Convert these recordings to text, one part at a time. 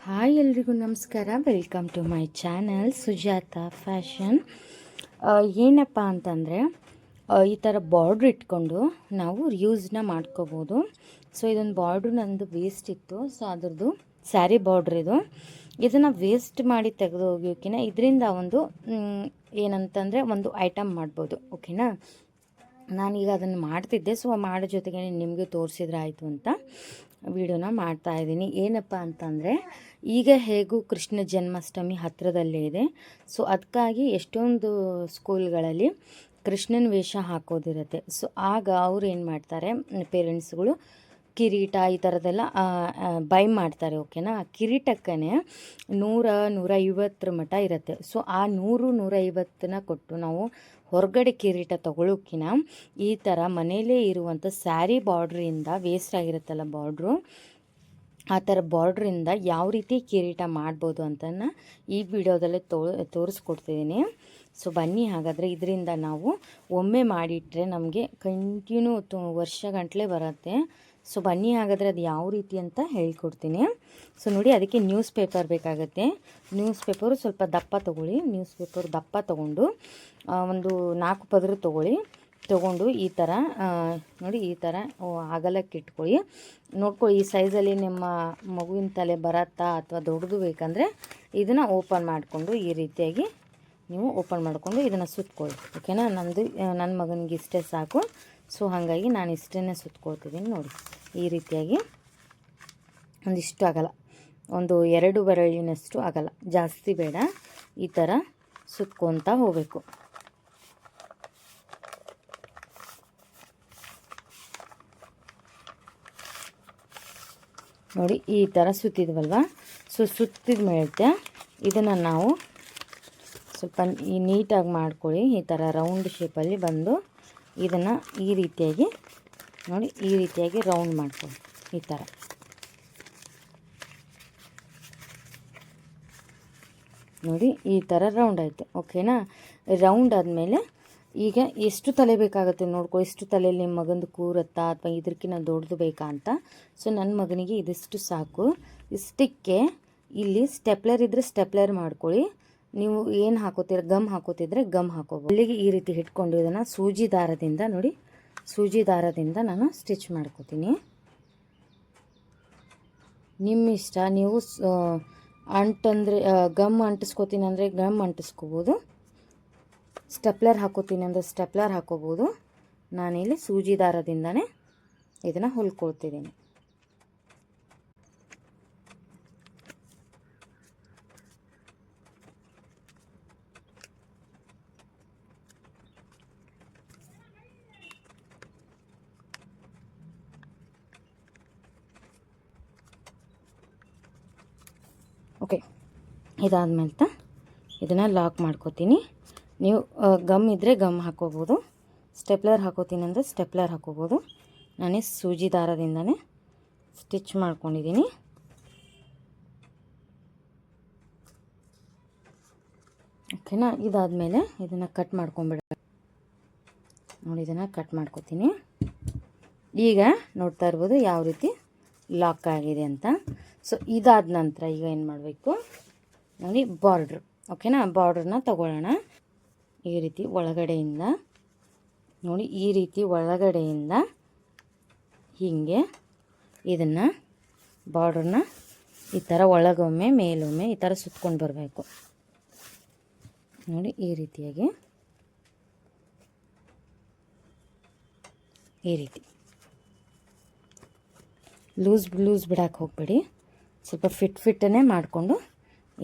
Hi ಎಲ್ರಿಗೂ ನಮಸ್ಕಾರ. Welcome to my channel Sujata fashion. ಏನಪ್ಪ ಅಂತಂದರೆ ಈ ಥರ ಬಾರ್ಡ್ರ್ ಇಟ್ಕೊಂಡು ನಾವು ಯೂಸ್ನ ಮಾಡ್ಕೋಬೋದು. ಸೊ ಇದೊಂದು ಬಾರ್ಡ್ರು ನಂದು ವೇಸ್ಟ್ ಇತ್ತು. ಸೊ ಅದ್ರದ್ದು ಸ್ಯಾರಿ ಬಾರ್ಡ್ರ್ ಇದನ್ನು ವೇಸ್ಟ್ ಮಾಡಿ ತೆಗೆದು ಹೋಗೋಕ್ಕಿಂತ ಇದರಿಂದ ಒಂದು ಏನಂತಂದರೆ ಒಂದು ಐಟಮ್ ಮಾಡ್ಬೋದು. ಓಕೆನಾ, ನಾನೀಗ ಅದನ್ನು ಮಾಡ್ತಿದ್ದೆ. ಸೊ ಮಾಡೋ ಜೊತೆಗೆ ನಿಮಗೆ ತೋರಿಸಿದ್ರೆ ಆಯಿತು ಅಂತ ವಿಡಿಯೋನ ಮಾಡ್ತಾಯಿದ್ದೀನಿ. ಏನಪ್ಪ ಅಂತಂದರೆ ಈಗ ಹೇಗೂ ಕೃಷ್ಣ ಜನ್ಮಾಷ್ಟಮಿ ಹತ್ತಿರದಲ್ಲೇ ಇದೆ. ಸೊ ಅದಕ್ಕಾಗಿ ಎಷ್ಟೊಂದು ಸ್ಕೂಲ್ಗಳಲ್ಲಿ ಕೃಷ್ಣನ ವೇಷ ಹಾಕೋದಿರುತ್ತೆ. ಸೊ ಆಗ ಅವ್ರು ಏನು ಮಾಡ್ತಾರೆ, ಪೇರೆಂಟ್ಸ್ಗಳು ಕಿರೀಟ ಈ ಥರದ್ದೆಲ್ಲ ಬೈ ಮಾಡ್ತಾರೆ. ಓಕೆನಾ, ಆ ಕಿರೀಟಕ್ಕೇ 100-150 ಮಟ್ಟ ಇರುತ್ತೆ. ಸೊ ಆ 100-150 ಕೊಟ್ಟು ನಾವು ಹೊರಗಡೆ ಕಿರೀಟ ತೊಗೊಳೋಕ್ಕಿಂತ ಈ ಥರ ಮನೆಯಲ್ಲೇ ಇರುವಂಥ ಸ್ಯಾರಿ ಬಾರ್ಡ್ರಿಂದ ವೇಸ್ಟ್ ಆಗಿರುತ್ತಲ್ಲ ಬಾರ್ಡ್ರು, ಆ ಥರ ಬಾರ್ಡ್ರಿಂದ ಯಾವ ರೀತಿ ಕಿರೀಟ ಮಾಡ್ಬೋದು ಅಂತ ಈ ವಿಡಿಯೋದಲ್ಲೇ ತೋರಿಸ್ಕೊಡ್ತಿದ್ದೀನಿ. ಸೊ ಬನ್ನಿ, ಹಾಗಾದರೆ ಇದರಿಂದ ನಾವು ಒಮ್ಮೆ ಮಾಡಿಟ್ರೆ ನಮಗೆ ಕಂಟಿನ್ಯೂ ವರ್ಷಗಟ್ಟಲೆ ಬರುತ್ತೆ. ಸೊ ಬನ್ನಿ, ಹಾಗಾದರೆ ಅದು ಯಾವ ರೀತಿ ಅಂತ ಹೇಳ್ಕೊಡ್ತೀನಿ. ಸೊ ನೋಡಿ, ಅದಕ್ಕೆ ನ್ಯೂಸ್ ಪೇಪರ್ ಬೇಕಾಗುತ್ತೆ. ನ್ಯೂಸ್ ಪೇಪರು ಸ್ವಲ್ಪ ದಪ್ಪ ತೊಗೊಳ್ಳಿ. ನ್ಯೂಸ್ ಪೇಪರ್ ದಪ್ಪ ತೊಗೊಂಡು ಒಂದು 4 ಪದರು ತೊಗೊಂಡು ಈ ಥರ ನೋಡಿ, ಈ ಥರ ಅಗಲಕ್ಕೆ ಇಟ್ಕೊಳ್ಳಿ. ನೋಡ್ಕೊಳ್ಳಿ, ಈ ಸೈಜಲ್ಲಿ ನಿಮ್ಮ ಮಗುವಿನ ತಲೆ ಬರತ್ತಾ ಅಥವಾ ದೊಡ್ಡದು ಬೇಕಂದರೆ ಇದನ್ನು ಓಪನ್ ಮಾಡಿಕೊಂಡು ಈ ರೀತಿಯಾಗಿ ನೀವು ಓಪನ್ ಮಾಡಿಕೊಂಡು ಇದನ್ನು ಸುತ್ಕೊಳ್ಳಿ. ಓಕೆನಾ, ನನ್ನ ಮಗನಿಗೆ ಇಷ್ಟೇ ಸಾಕು. ಸೊ ಹಾಗಾಗಿ ನಾನು ಇಷ್ಟೇ ಸುತ್ಕೊಳ್ತಿದ್ದೀನಿ. ನೋಡಿ, ಈ ರೀತಿಯಾಗಿ ಒಂದಿಷ್ಟು ಅಗಲ, ಒಂದು 2 ಬೆರಳಿನಷ್ಟು ಅಗಲ, ಜಾಸ್ತಿ ಬೇಡ. ಈ ಥರ ಸುತ್ಕೊತಾ ಹೋಗಬೇಕು. ನೋಡಿ, ಈ ಥರ ಸುತ್ತಿದ್ವಲ್ವ. ಸೊ ಸುತ್ತಿದ ಮೇಲೆ ಇದನ್ನು ನಾವು ಸ್ವಲ್ಪ ನೀಟಾಗಿ ಮಾಡ್ಕೊಳ್ಳಿ. ಈ ಥರ ರೌಂಡ್ ಶೇಪಲ್ಲಿ ಬಂದು ಇದನ್ನು ಈ ರೀತಿಯಾಗಿ ನೋಡಿ, ಈ ರೀತಿಯಾಗಿ ರೌಂಡ್ ಮಾಡ್ಕೊಳ್ಳಿ. ಈ ಥರ ನೋಡಿ, ಈ ಥರ ರೌಂಡ್ ಆಯಿತು. ಓಕೆನಾ, ರೌಂಡ್ ಆದಮೇಲೆ ಈಗ ಎಷ್ಟು ತಲೆ ಬೇಕಾಗುತ್ತೆ ನೋಡ್ಕೊ. ಎಷ್ಟು ತಲೆಯಲ್ಲಿ ನಿಮ್ಮ ಮಗಂದು ಕೂರುತ್ತಾ ಅಥವಾ ಇದಕ್ಕಿಂತ ದೊಡ್ಡದು ಬೇಕಾ ಅಂತ. ಸೊ ನನ್ನ ಮಗನಿಗೆ ಇದಿಷ್ಟು ಸಾಕು. ಇಷ್ಟಕ್ಕೆ ಇಲ್ಲಿ ಸ್ಟೆಪ್ಲರ್ ಇದ್ದರೆ ಸ್ಟೆಪ್ಲರ್ ಮಾಡ್ಕೊಳ್ಳಿ. ನೀವು ಏನು ಹಾಕೋತೀರ, ಗಮ್ ಹಾಕೋತಿದ್ರೆ ಗಮ್ ಹಾಕೋಬೋದು. ಅಲ್ಲಿಗೆ ಈ ರೀತಿ ಇಟ್ಕೊಂಡು ಇದನ್ನು ಸೂಜಿ ದಾರದಿಂದ ನೋಡಿ, ಸೂಜಿ ದಾರದಿಂದ ನಾನು ಸ್ಟಿಚ್ ಮಾಡ್ಕೋತೀನಿ. ನಿಮ್ಮ ಇಷ್ಟ. ನೀವು ಅಂಟಂದರೆ ಗಮ್ ಅಂಟಿಸ್ಕೋತೀನಿ ಅಂದರೆ ಗಮ್ ಅಂಟಿಸ್ಕೋಬೋದು. ಸ್ಟೆಪ್ಲರ್ ಹಾಕೋತೀನಿ ಅಂದರೆ ಸ್ಟೆಪ್ಲರ್ ಹಾಕೋಬೋದು. ನಾನಿಲ್ಲಿ ಸೂಜಿ ದಾರದಿಂದನೇ ಇದನ್ನು ಹೊಲ್ಕೊಳ್ತಿದ್ದೀನಿ. ಓಕೆ, ಇದಾದ್ಮೇಲೆ ಇದನ್ನು ಲಾಕ್ ಮಾಡ್ಕೋತೀನಿ. ನೀವು ಗಮ್ ಇದ್ದರೆ ಗಮ್ ಹಾಕೋಬೋದು, ಸ್ಟೆಪ್ಲರ್ ಹಾಕೋತೀನಿ ಅಂದರೆ ಸ್ಟೆಪ್ಲರ್ ಹಾಕೋಬೋದು. ನಾನೇ ಸೂಜಿ ದಾರದಿಂದನೇ ಸ್ಟಿಚ್ ಮಾಡ್ಕೊಂಡಿದ್ದೀನಿ. ಓಕೆನಾ, ಇದಾದಮೇಲೆ ಇದನ್ನು ಕಟ್ ಮಾಡ್ಕೊಂಬಿಡ. ನೋಡಿ, ಇದನ್ನು ಕಟ್ ಮಾಡ್ಕೋತೀನಿ. ಈಗ ನೋಡ್ತಾ ಇರ್ಬೋದು ಯಾವ ರೀತಿ ಲಾಕ್ ಆಗಿದೆ ಅಂತ. ಸೊ ಇದಾದ ನಂತರ ಈಗ ಏನು ಮಾಡಬೇಕು ನೋಡಿ, ಬಾರ್ಡ್ರು. ಓಕೆನಾ, ಬಾರ್ಡ್ರನ್ನ ತಗೊಳ್ಳೋಣ. ಈ ರೀತಿ ಒಳಗಡೆಯಿಂದ ನೋಡಿ, ಈ ರೀತಿ ಒಳಗಡೆಯಿಂದ ಹೀಗೆ ಇದನ್ನು ಬಾರ್ಡ್ರನ್ನ ಈ ಥರ ಒಳಗೊಮ್ಮೆ ಮೇಲೊಮ್ಮೆ ಈ ಥರ ಸುತ್ಕೊಂಡು ಬರಬೇಕು. ನೋಡಿ, ಈ ರೀತಿಯಾಗಿ ಈ ರೀತಿ ಲೂಸ್ ಬಿಡಕ್ಕೆ ಹೋಗಬೇಡಿ. ಸ್ವಲ್ಪ ಫಿಟ್ಟನ್ನೇ ಮಾಡಿಕೊಂಡು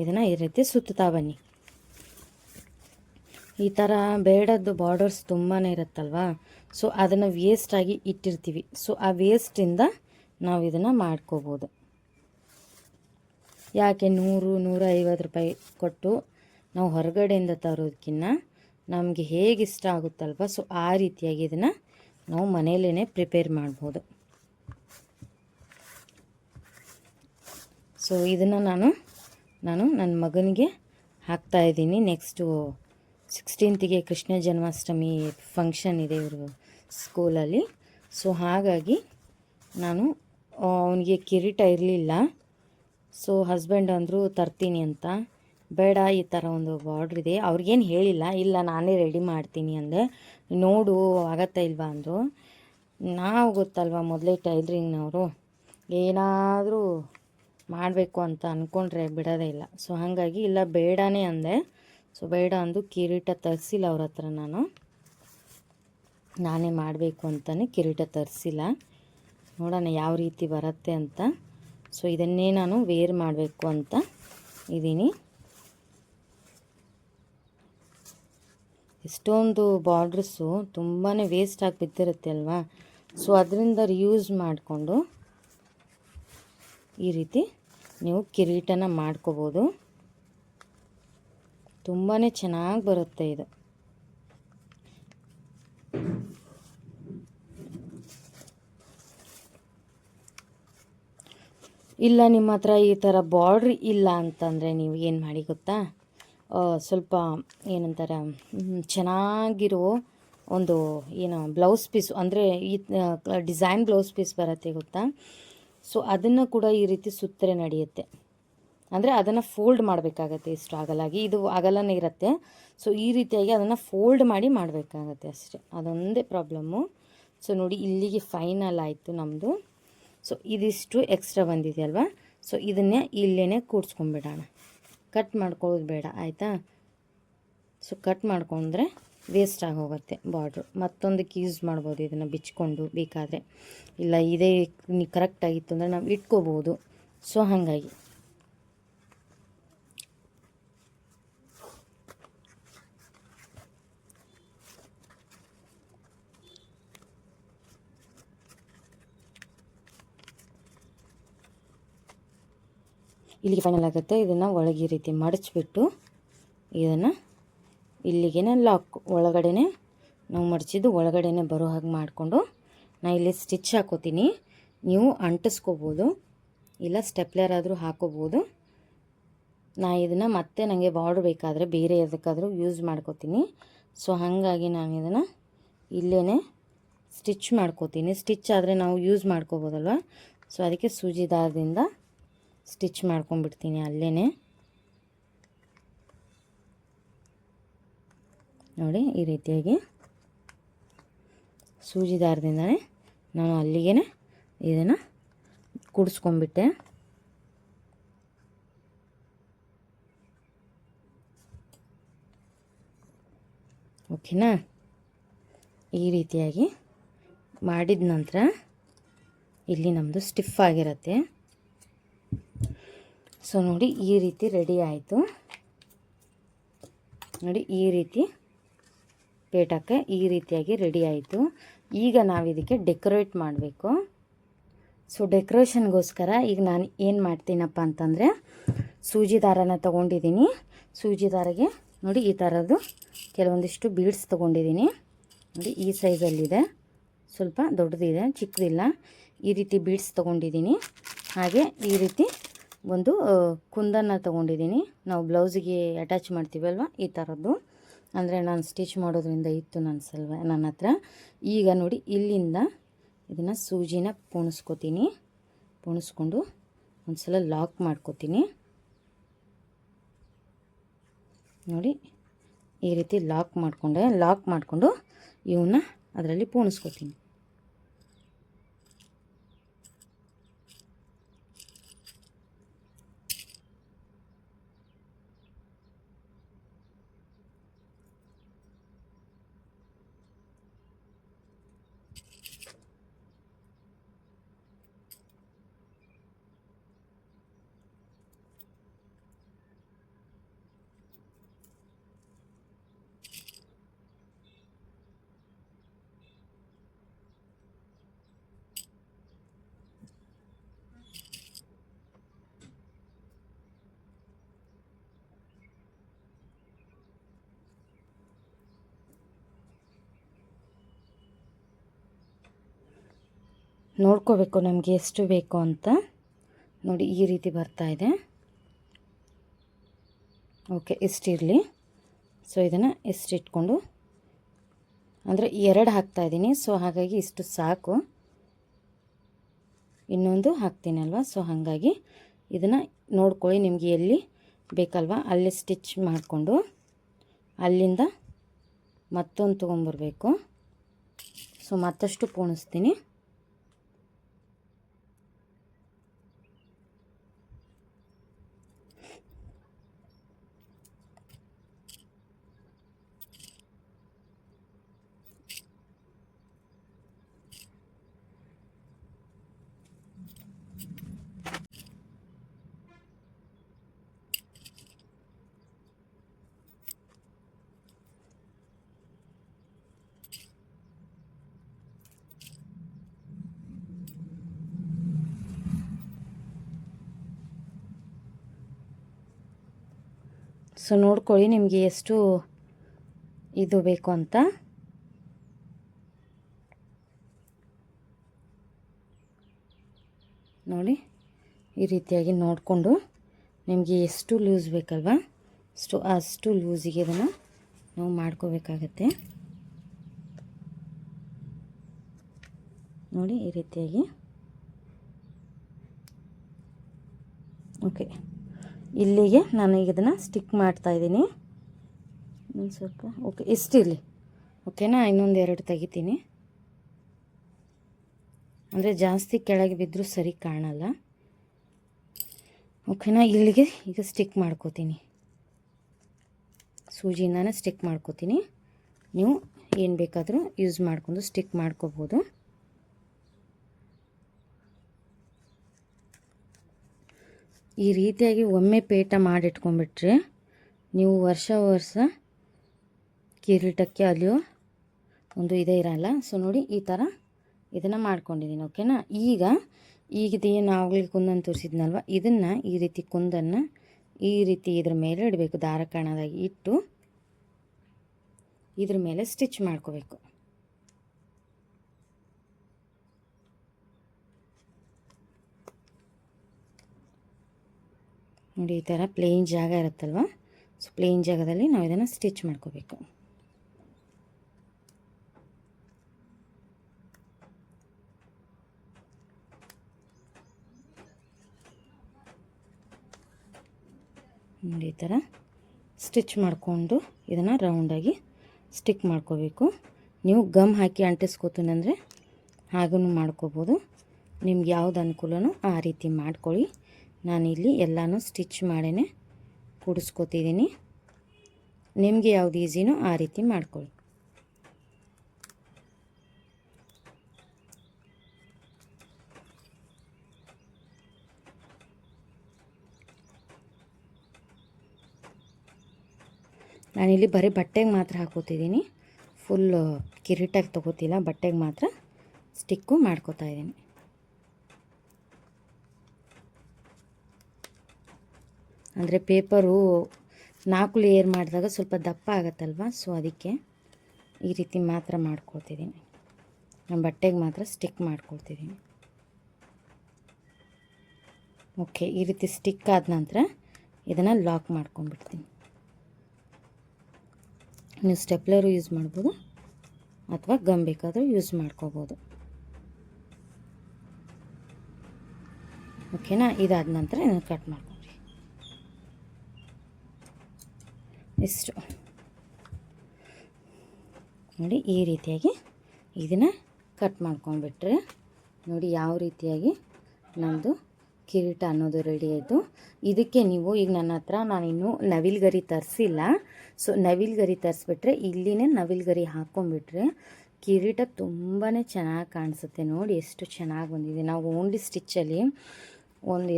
ಇದನ್ನು ಈ ರೀತಿ ಸುತ್ತಾ ಬನ್ನಿ. ಈ ಥರ ಬೇಡದ್ದು ಬಾರ್ಡರ್ಸ್ ತುಂಬಾ ಇರುತ್ತಲ್ವ. ಸೊ ಅದನ್ನು ವೇಸ್ಟಾಗಿ ಇಟ್ಟಿರ್ತೀವಿ. ಸೊ ಆ ವೇಸ್ಟಿಂದ ನಾವು ಇದನ್ನು ಮಾಡ್ಕೋಬೋದು. ಯಾಕೆ 100-150 ರೂಪಾಯಿ ಕೊಟ್ಟು ನಾವು ಹೊರಗಡೆಯಿಂದ ತರೋದಕ್ಕಿಂತ ನಮಗೆ ಹೇಗೆ ಇಷ್ಟ ಆಗುತ್ತಲ್ವ, ಸೊ ಆ ರೀತಿಯಾಗಿ ಇದನ್ನು ನಾವು ಮನೆಯಲ್ಲೇ ಪ್ರಿಪೇರ್ ಮಾಡ್ಬೋದು. ಸೊ ಇದನ್ನು ನಾನು ನನ್ನ ಮಗನಿಗೆ ಹಾಕ್ತಾಯಿದ್ದೀನಿ. Next 16th Krishna Janmashtami function ಇದೆ ಇವರು ಸ್ಕೂಲಲ್ಲಿ. ಸೊ ಹಾಗಾಗಿ ನಾನು ಅವನಿಗೆ ಕಿರೀಟ ಇರಲಿಲ್ಲ. ಸೊ ಹಸ್ಬೆಂಡ್ ಅಂದರು ತರ್ತೀನಿ ಅಂತ. ಬೇಡ, ಈ ಥರ ಒಂದು ಬಾರ್ಡ್ರ್ ಇದೆ. ಅವ್ರಿಗೇನು ಹೇಳಿಲ್ಲ, ಇಲ್ಲ ನಾನೇ ರೆಡಿ ಮಾಡ್ತೀನಿ ಅಂದೆ. ನೋಡು ಆಗತ್ತಾ ಇಲ್ವಾ ಅಂದರು. ನಾವು ಗೊತ್ತಲ್ವ ಮೊದಲೇ ಟೈಲರಿಂಗ್ನವರು, ಏನಾದರೂ ಮಾಡಬೇಕು ಅಂತ ಅಂದ್ಕೊಂಡ್ರೆ ಬಿಡೋದೇ ಇಲ್ಲ. ಸೊ ಹಾಗಾಗಿ ಇಲ್ಲ ಬೇಡನೇ ಅಂದೆ. ಸೊ ಬೇಡ ಅಂದು ಕಿರೀಟ ತರಿಸಿಲ್ಲ ಅವ್ರ ಹತ್ರ. ನಾನೇ ಮಾಡಬೇಕು ಅಂತಲೇ ಕಿರೀಟ ತರಿಸಿಲ್ಲ. ನೋಡೋಣ ಯಾವ ರೀತಿ ಬರುತ್ತೆ ಅಂತ. ಸೊ ಇದನ್ನೇ ನಾನು ವೇರ್ ಮಾಡಬೇಕು ಅಂತ ಇದ್ದೀನಿ. ಎಷ್ಟೊಂದು ಬಾರ್ಡ್ರಸ್ಸು ತುಂಬಾ ವೇಸ್ಟ್ ಆಗಿ ಬಿದ್ದಿರುತ್ತೆ ಅಲ್ವಾ. ಸೊ ಅದರಿಂದ ರಿಯೂಸ್ ಮಾಡಿಕೊಂಡು ಈ ರೀತಿ ನೀವು ಕಿರೀಟನ ಮಾಡ್ಕೋಬೋದು. ತುಂಬಾ ಚೆನ್ನಾಗಿ ಬರುತ್ತೆ ಇದು. ಇಲ್ಲ ನಿಮ್ಮ ಹತ್ರ ಈ ಥರ ಬಾರ್ಡ್ರ್ ಇಲ್ಲ ಅಂತಂದರೆ ನೀವು ಏನು ಮಾಡಿ ಗೊತ್ತಾ, ಸ್ವಲ್ಪ ಏನಂತಾರೆ ಚೆನ್ನಾಗಿರೋ ಒಂದು ಏನು ಬ್ಲೌಸ್ ಪೀಸ್, ಅಂದರೆ ಈ ಡಿಸೈನ್ ಬ್ಲೌಸ್ ಪೀಸ್ ಬರುತ್ತೆ ಗೊತ್ತಾ. ಸೊ ಅದನ್ನು ಕೂಡ ಈ ರೀತಿ ಸುತ್ತರೆ ನಡೆಯುತ್ತೆ. ಅಂದರೆ ಅದನ್ನು ಫೋಲ್ಡ್ ಮಾಡಬೇಕಾಗತ್ತೆ. ಇಷ್ಟು ಅಗಲಾಗಿ, ಇದು ಅಗಲನೇ ಇರುತ್ತೆ. ಸೊ ಈ ರೀತಿಯಾಗಿ ಅದನ್ನು ಫೋಲ್ಡ್ ಮಾಡಿ ಮಾಡಬೇಕಾಗತ್ತೆ ಅಷ್ಟೇ. ಅದೊಂದೇ ಪ್ರಾಬ್ಲಮ್ಮು. ಸೊ ನೋಡಿ ಇಲ್ಲಿಗೆ ಫೈನಲ್ ಆಯಿತು ನಮ್ಮದು. ಸೊ ಇದಿಷ್ಟು ಎಕ್ಸ್ಟ್ರಾ ಬಂದಿದೆಯಲ್ವ. ಸೊ ಇದನ್ನೇ ಇಲ್ಲೇ ಕೂಡ್ಸ್ಕೊಂಡ್ಬಿಡೋಣ. ಕಟ್ ಮಾಡ್ಕೊಳ್ಳೋದು ಬೇಡ, ಆಯಿತಾ. ಸೊ ಕಟ್ ಮಾಡ್ಕೊಂಡ್ರೆ ವೇಸ್ಟ್ ಆಗೋಗುತ್ತೆ ಬಾರ್ಡ್ರು. ಮತ್ತೊಂದಕ್ಕೆ ಯೂಸ್ ಮಾಡ್ಬೋದು ಇದನ್ನು ಬಿಚ್ಕೊಂಡು ಬೇಕಾದರೆ. ಇಲ್ಲ ಇದೇ ಕರೆಕ್ಟಾಗಿತ್ತು ಅಂದರೆ ನಾವು ಇಟ್ಕೋಬೋದು. ಸೊ ಹಾಗಾಗಿ ಇಲ್ಲಿಗೆ ಫೈನಲ್ ಆಗುತ್ತೆ. ಇದನ್ನು ಒಳಗೆ ಈ ರೀತಿ ಮಡಚಿಬಿಟ್ಟು ಇದನ್ನು ಇಲ್ಲಿಗೇ ಲಾಕ್, ಒಳಗಡೆನೇ ನಾವು ಮಡಚಿದ್ದು ಒಳಗಡೆನೇ ಬರೋ ಹಾಗೆ ಮಾಡಿಕೊಂಡು ನಾನು ಇಲ್ಲಿ ಸ್ಟಿಚ್ ಹಾಕೋತೀನಿ. ನೀವು ಅಂಟಿಸ್ಕೋಬೋದು, ಇಲ್ಲ ಸ್ಟೆಪ್ಲರ್ ಆದರೂ ಹಾಕೋಬೋದು. ನಾನು ಇದನ್ನು ಮತ್ತೆ ನನಗೆ ಬಾರ್ಡ್ರ್ ಬೇಕಾದರೆ ಬೇರೆ ಯಾವುದಕ್ಕಾದರೂ ಯೂಸ್ ಮಾಡ್ಕೋತೀನಿ. ಸೊ ಹಾಗಾಗಿ ನಾನು ಇದನ್ನು ಇಲ್ಲೇ ಸ್ಟಿಚ್ ಮಾಡ್ಕೋತೀನಿ. ಸ್ಟಿಚ್ ಆದರೆ ನಾವು ಯೂಸ್ ಮಾಡ್ಕೋಬೋದಲ್ವ. ಸೊ ಅದಕ್ಕೆ ಸೂಜಿ ದಾರದಿಂದ ಸ್ಟಿಚ್ ಮಾಡ್ಕೊಂಡ್ಬಿಡ್ತೀನಿ ಅಲ್ಲೇ. ನೋಡಿ ಈ ರೀತಿಯಾಗಿ ಸೂಜಿ ದಾರದಿಂದನೇ ನಾನು ಅಲ್ಲಿಗೆ ಇದನ್ನು ಕೂಡಿಸ್ಕೊಂಡ್ಬಿಟ್ಟೆ. ಓಕೆನಾ. ಈ ರೀತಿಯಾಗಿ ಮಾಡಿದ ನಂತರ ಇಲ್ಲಿ ನಮ್ಮದು ಸ್ಟಿಫ್ ಆಗಿರುತ್ತೆ. ಸೊ ನೋಡಿ ಈ ರೀತಿ ರೆಡಿ ಆಯಿತು. ನೋಡಿ ಈ ರೀತಿ ಪೇಟಕ್ಕೆ ಈ ರೀತಿಯಾಗಿ ರೆಡಿ ಆಯಿತು. ಈಗ ನಾವು ಇದಕ್ಕೆ ಡೆಕೋರೇಟ್ ಮಾಡಬೇಕು. ಸೊ ಡೆಕೋರೇಷನ್ಗೋಸ್ಕರ ಈಗ ನಾನು ಏನು ಮಾಡ್ತೀನಪ್ಪ ಅಂತಂದರೆ, ಸೂಜಿ ದಾರನ ತೊಗೊಂಡಿದ್ದೀನಿ. ಸೂಜಿ ದಾರಿಗೆ ನೋಡಿ ಈ ಥರದ್ದು ಕೆಲವೊಂದಿಷ್ಟು ಬೀಡ್ಸ್ ತೊಗೊಂಡಿದ್ದೀನಿ. ನೋಡಿ ಈ ಸೈಜಲ್ಲಿದೆ, ಸ್ವಲ್ಪ ದೊಡ್ಡದಿದೆ, ಚಿಕ್ಕದಿಲ್ಲ. ಈ ರೀತಿ ಬೀಡ್ಸ್ ತೊಗೊಂಡಿದ್ದೀನಿ. ಹಾಗೆ ಈ ರೀತಿ ಒಂದು ಕುಂದನ್ನು ತೊಗೊಂಡಿದ್ದೀನಿ. ನಾವು ಬ್ಲೌಸಿಗೆ ಅಟ್ಯಾಚ್ ಮಾಡ್ತೀವಲ್ವ, ಈ ಥರದ್ದು. ಅಂದರೆ ನಾನು ಸ್ಟಿಚ್ ಮಾಡೋದ್ರಿಂದ ಇತ್ತು ನನ್ನ ಹತ್ರ. ಈಗ ನೋಡಿ ಇಲ್ಲಿಂದ ಇದನ್ನು ಸೂಜಿನ ಪೋಣಿಸ್ಕೋತೀನಿ. ಪೋಣಿಸ್ಕೊಂಡು ಒಂದು ಸಲ ಲಾಕ್ ಮಾಡ್ಕೋತೀನಿ. ನೋಡಿ ಈ ರೀತಿ ಲಾಕ್ ಮಾಡಿಕೊಂಡು ಇವನ್ನ ಅದರಲ್ಲಿ ಪೋಣಿಸ್ಕೋತೀನಿ. ನೋಡ್ಕೋಬೇಕು ನಮಗೆ ಎಷ್ಟು ಬೇಕು ಅಂತ. ನೋಡಿ ಈ ರೀತಿ ಬರ್ತಾ ಇದೆ. ಓಕೆ, ಇಷ್ಟಿರಲಿ. ಸೊ ಇದನ್ನು ಇಷ್ಟಿಟ್ಕೊಂಡು, ಅಂದರೆ 2 ಹಾಕ್ತಾಯಿದ್ದೀನಿ. ಸೊ ಹಾಗಾಗಿ ಇಷ್ಟು ಸಾಕು. ಇನ್ನೊಂದು ಹಾಕ್ತೀನಲ್ವ, ಸೊ ಹಾಗಾಗಿ ಇದನ್ನು ನೋಡ್ಕೊಳ್ಳಿ, ನಿಮಗೆ ಎಲ್ಲಿ ಬೇಕಲ್ವ ಅಲ್ಲಿ ಸ್ಟಿಚ್ ಮಾಡಿಕೊಂಡು ಅಲ್ಲಿಂದ ಮತ್ತೊಂದು ತೊಗೊಂಬರ್ಬೇಕು. ಸೊ ಮತ್ತಷ್ಟು ಪೋಣಿಸ್ತೀನಿ. ಸೊ ನೋಡ್ಕೊಳ್ಳಿ ನಿಮಗೆ ಎಷ್ಟು ಇದು ಬೇಕು ಅಂತ. ನೋಡಿ ಈ ರೀತಿಯಾಗಿ ನೋಡಿಕೊಂಡು ನಿಮಗೆ ಎಷ್ಟು ಲೂಸ್ ಬೇಕಲ್ವ ಅಷ್ಟು ಲೂಸಿಗೆ ಇದನ್ನು ನಾವು ಮಾಡ್ಕೋಬೇಕಾಗತ್ತೆ. ನೋಡಿ ಈ ರೀತಿಯಾಗಿ. ಓಕೆ, ಇಲ್ಲಿಗೆ ನಾನು ಈಗ ಇದನ್ನು ಸ್ಟಿಕ್ ಮಾಡ್ತಾಯಿದ್ದೀನಿ. ಇನ್ನೊಂದು ಸ್ವಲ್ಪ ಓಕೆ ಇಷ್ಟಿರಲಿ. ಓಕೆನಾ, ಇನ್ನೊಂದು 2 ತೆಗಿತೀನಿ. ಅಂದರೆ ಜಾಸ್ತಿ ಕೆಳಗೆ ಬಿದ್ದರೂ ಸರಿ ಕಾಣಲ್ಲ. ಓಕೆನಾ, ಇಲ್ಲಿಗೆ ಈಗ ಸ್ಟಿಕ್ ಮಾಡ್ಕೋತೀನಿ. ಸೂಜಿಯಿಂದನೇ ಸ್ಟಿಕ್ ಮಾಡ್ಕೋತೀನಿ. ನೀವು ಏನು ಬೇಕಾದರೂ ಯೂಸ್ ಮಾಡ್ಕೊಂಡು ಸ್ಟಿಕ್ ಮಾಡ್ಕೋಬೋದು. ಈ ರೀತಿಯಾಗಿ ಒಮ್ಮೆ ಪೇಟ ಮಾಡಿಟ್ಕೊಂಡ್ಬಿಟ್ರೆ ನೀವು ವರ್ಷ ಕಿರೀಟಕ್ಕೆ ಅಲ್ಲಿಯೋ ಒಂದು ಇದೇ ಇರಲ್ಲ. ಸೊ ನೋಡಿ ಈ ಥರ ಇದನ್ನು ಮಾಡ್ಕೊಂಡಿದ್ದೀನಿ. ಓಕೆನಾ, ಈಗಿದೇನು ಆಗಲಿ ಕುಂದನ್ನು ತೋರಿಸಿದ್ನಲ್ವ, ಇದನ್ನು ಈ ರೀತಿ ಕುಂದನ್ನು ಈ ರೀತಿ ಇದ್ರ ಮೇಲೆ ಇಡಬೇಕು. ದಾರ ಕಾಣೋದಾಗಿ ಇಟ್ಟು ಇದ್ರ ಮೇಲೆ ಸ್ಟಿಚ್ ಮಾಡ್ಕೋಬೇಕು. ನೋಡಿ ಈ ಥರ ಪ್ಲೇನ್ ಜಾಗ ಇರುತ್ತಲ್ವ, ಸೊ ಪ್ಲೇನ್ ಜಾಗದಲ್ಲಿ ನಾವು ಇದನ್ನು ಸ್ಟಿಚ್ ಮಾಡ್ಕೋಬೇಕು. ನೋಡಿ ಈ ಥರ ಸ್ಟಿಚ್ ಮಾಡಿಕೊಂಡು ಇದನ್ನು ರೌಂಡಾಗಿ ಸ್ಟಿಕ್ ಮಾಡ್ಕೋಬೇಕು. ನೀವು ಗಮ್ ಹಾಕಿ ಅಂಟಿಸ್ಕೋತೀನಂದರೆ ಹಾಗೂ ಮಾಡ್ಕೋಬೋದು. ನಿಮ್ಗೆ ಯಾವ್ದು ಅನುಕೂಲನೋ ಆ ರೀತಿ ಮಾಡ್ಕೊಳ್ಳಿ. ನಾನಿಲ್ಲಿ ಎಲ್ಲನೂ ಸ್ಟಿಚ್ ಮಾಡೇ ಕೂಡಿಸ್ಕೋತಿದ್ದೀನಿ. ನಿಮಗೆ ಯಾವ್ದು ಈಸಿನೋ ಆ ರೀತಿ ಮಾಡ್ಕೊಳ್ಳಿ. ನಾನಿಲ್ಲಿ ಬರೀ ಬಟ್ಟೆಗೆ ಮಾತ್ರ ಹಾಕೋತಿದ್ದೀನಿ. ಫುಲ್ ಕಿರೀಟಾಗಿ ತೊಗೋತಿಲ್ಲ, ಬಟ್ಟೆಗೆ ಮಾತ್ರ ಸ್ಟಿಕ್ಕು ಮಾಡ್ಕೋತಾ ಇದ್ದೀನಿ. ಅಂದರೆ ಪೇಪರು 4 ಲೇಯರ್ ಮಾಡಿದಾಗ ಸ್ವಲ್ಪ ದಪ್ಪ ಆಗುತ್ತಲ್ವ, ಸೊ ಅದಕ್ಕೆ ಈ ರೀತಿ ಮಾತ್ರ ಮಾಡ್ಕೊಳ್ತಿದ್ದೀನಿ. ನಾನು ಬಟ್ಟೆಗೆ ಮಾತ್ರ ಸ್ಟಿಕ್ ಮಾಡ್ಕೊಳ್ತಿದ್ದೀನಿ. ಓಕೆ, ಈ ರೀತಿ ಸ್ಟಿಕ್ ಆದ ನಂತರ ಇದನ್ನು ಲಾಕ್ ಮಾಡ್ಕೊಂಡ್ಬಿಡ್ತೀನಿ. ನೀವು ಸ್ಟೆಪ್ಲರು ಯೂಸ್ ಮಾಡ್ಬೋದು ಅಥವಾ ಗಮ್ ಬೇಕಾದರೂ ಯೂಸ್ ಮಾಡ್ಕೋಬೋದು. ಓಕೆನಾ, ಇದಾದ ನಂತರ ಇದನ್ನು ಕಟ್ ಮಾಡ್ಕೊಂಡ್ರಿ. ಇಷ್ಟು ನೋಡಿ ಈ ರೀತಿಯಾಗಿ ಇದನ್ನು ಕಟ್ ಮಾಡ್ಕೊಂಡ್ಬಿಟ್ರೆ ನೋಡಿ ಯಾವ ರೀತಿಯಾಗಿ ನಮ್ಮದು ಕಿರೀಟ ಅನ್ನೋದು ರೆಡಿ ಆಯಿತು. ಇದಕ್ಕೆ ನೀವು ಈಗ ನನ್ನ ಹತ್ರ ನಾನಿನ್ನೂ ನವಿಲ್ಗರಿ ತರಿಸಿಲ್ಲ. ಸೊ ನವಿಲ್ಗರಿ ತರಿಸ್ಬಿಟ್ರೆ ಇಲ್ಲಿನೇ ನವಿಲ್ಗರಿ ಹಾಕ್ಕೊಂಡ್ಬಿಟ್ರೆ ಕಿರೀಟ ತುಂಬಾ ಚೆನ್ನಾಗಿ ಕಾಣಿಸುತ್ತೆ. ನೋಡಿ ಎಷ್ಟು ಚೆನ್ನಾಗಿ ಬಂದಿದೆ. ನಾವು ಓನ್ಲಿ ಸ್ಟಿಚ್ಚಲ್ಲಿ ಒಂದು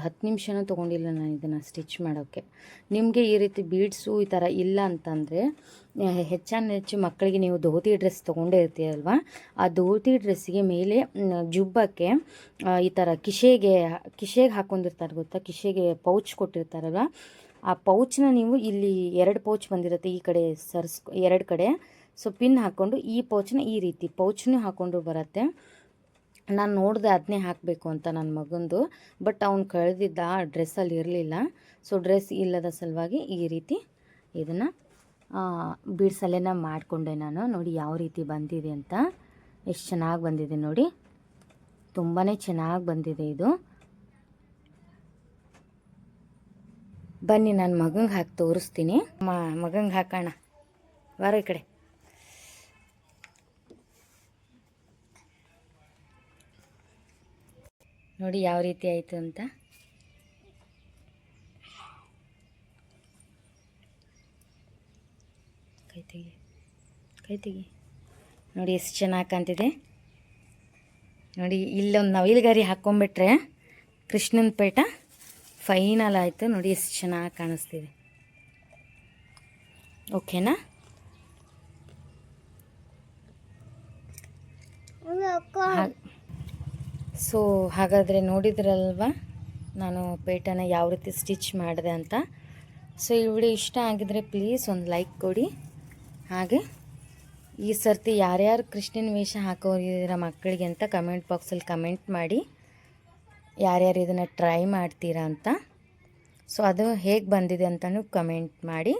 10 ನಿಮಿಷನೂ ತೊಗೊಂಡಿಲ್ಲ ನಾನು ಇದನ್ನು ಸ್ಟಿಚ್ ಮಾಡೋಕ್ಕೆ. ನಿಮಗೆ ಈ ರೀತಿ ಬೀಡ್ಸು ಈ ಥರ ಇಲ್ಲ ಅಂತಂದರೆ ಹೆಚ್ಚು ಮಕ್ಕಳಿಗೆ ನೀವು ಧೋತಿ ಡ್ರೆಸ್ ತೊಗೊಂಡೇ ಇರ್ತೀರಲ್ವ, ಆ ಧೋತಿ ಡ್ರೆಸ್ಸಿಗೆ ಮೇಲೆ ಜುಬ್ಬಕ್ಕೆ ಈ ಥರ ಕಿಶೆಗೆ ಹಾಕ್ಕೊಂಡಿರ್ತಾರೆ ಗೊತ್ತಾ, ಕಿಶೆಗೆ ಪೌಚ್ ಕೊಟ್ಟಿರ್ತಾರಲ್ವ, ಆ ಪೌಚನ್ನ ನೀವು ಇಲ್ಲಿ 2 ಪೌಚ್ ಬಂದಿರುತ್ತೆ ಈ ಕಡೆ 2 ಕಡೆ. ಸೊ ಪಿನ್ ಹಾಕ್ಕೊಂಡು ಈ ಪೌಚನ್ನ ಈ ರೀತಿ ಪೌಚ್ನೂ ಹಾಕ್ಕೊಂಡು ಬರುತ್ತೆ. ನಾನು ನೋಡಿದೆ ಅದನ್ನೇ ಹಾಕಬೇಕು ಅಂತ ನನ್ನ ಮಗಂದು, ಬಟ್ ಅವ್ನು ಕಳೆದಿದ್ದ ಡ್ರೆಸ್ಸಲ್ಲಿ ಇರಲಿಲ್ಲ. ಸೊ ಡ್ರೆಸ್ ಇಲ್ಲದ ಸಲುವಾಗಿ ಈ ರೀತಿ ಇದನ್ನು ಬೀಡ್ಸಲ್ಲೇನ ಮಾಡಿಕೊಂಡೆ ನಾನು. ನೋಡಿ ಯಾವ ರೀತಿ ಬಂದಿದೆ ಅಂತ, ಎಷ್ಟು ಚೆನ್ನಾಗಿ ಬಂದಿದೆ ನೋಡಿ, ತುಂಬಾ ಚೆನ್ನಾಗಿ ಬಂದಿದೆ ಇದು. ಬನ್ನಿ ನಾನು ಮಗಂಗೆ ಹಾಕಿ ತೋರಿಸ್ತೀನಿ. ಮಗಂಗೆ ಹಾಕೋಣ, ಬಾರೋ ಈ ಕಡೆ. ನೋಡಿ ಯಾವ ರೀತಿ ಆಯಿತು ಅಂತ. ಕೈ ತೆಗಿ ನೋಡಿ ಎಷ್ಟು ಚೆನ್ನಾಗಿ ಕಾಣ್ತಿದೆ ನೋಡಿ. ಇಲ್ಲೊಂದು ನವಿಲುಗರಿ ಹಾಕ್ಕೊಂಬಿಟ್ರೆ ಕೃಷ್ಣನ ಪೇಟ ಫೈನಲ್ ಆಯಿತು ನೋಡಿ, ಎಷ್ಟು ಚೆನ್ನಾಗಿ ಕಾಣಿಸ್ತಿದೆ. ಓಕೆನಾ? ಸೊ ಹಾಗಾದರೆ ನೋಡಿದ್ರಲ್ವ ನಾನು ಪೇಟನ ಯಾವ ರೀತಿ ಸ್ಟಿಚ್ ಮಾಡಿದೆ ಅಂತ. ಸೊ ಈ ವಿಡಿಯೋ ಇಷ್ಟ ಆಗಿದರೆ ಪ್ಲೀಸ್ ಒಂದು ಲೈಕ್ ಕೊಡಿ. ಹಾಗೆ ಈ ಸರ್ತಿ ಯಾರ್ಯಾರು ಕೃಷ್ಣನ ವೇಷ ಹಾಕೋರಿದ್ದೀರ ಮಕ್ಕಳಿಗೆ ಅಂತ ಕಮೆಂಟ್ ಬಾಕ್ಸಲ್ಲಿ ಕಮೆಂಟ್ ಮಾಡಿ, ಯಾರ್ಯಾರು ಇದನ್ನು ಟ್ರೈ ಮಾಡ್ತೀರಾ ಅಂತ. ಸೊ ಅದು ಹೇಗೆ ಬಂದಿದೆ ಅಂತಲೂ ಕಮೆಂಟ್ ಮಾಡಿ.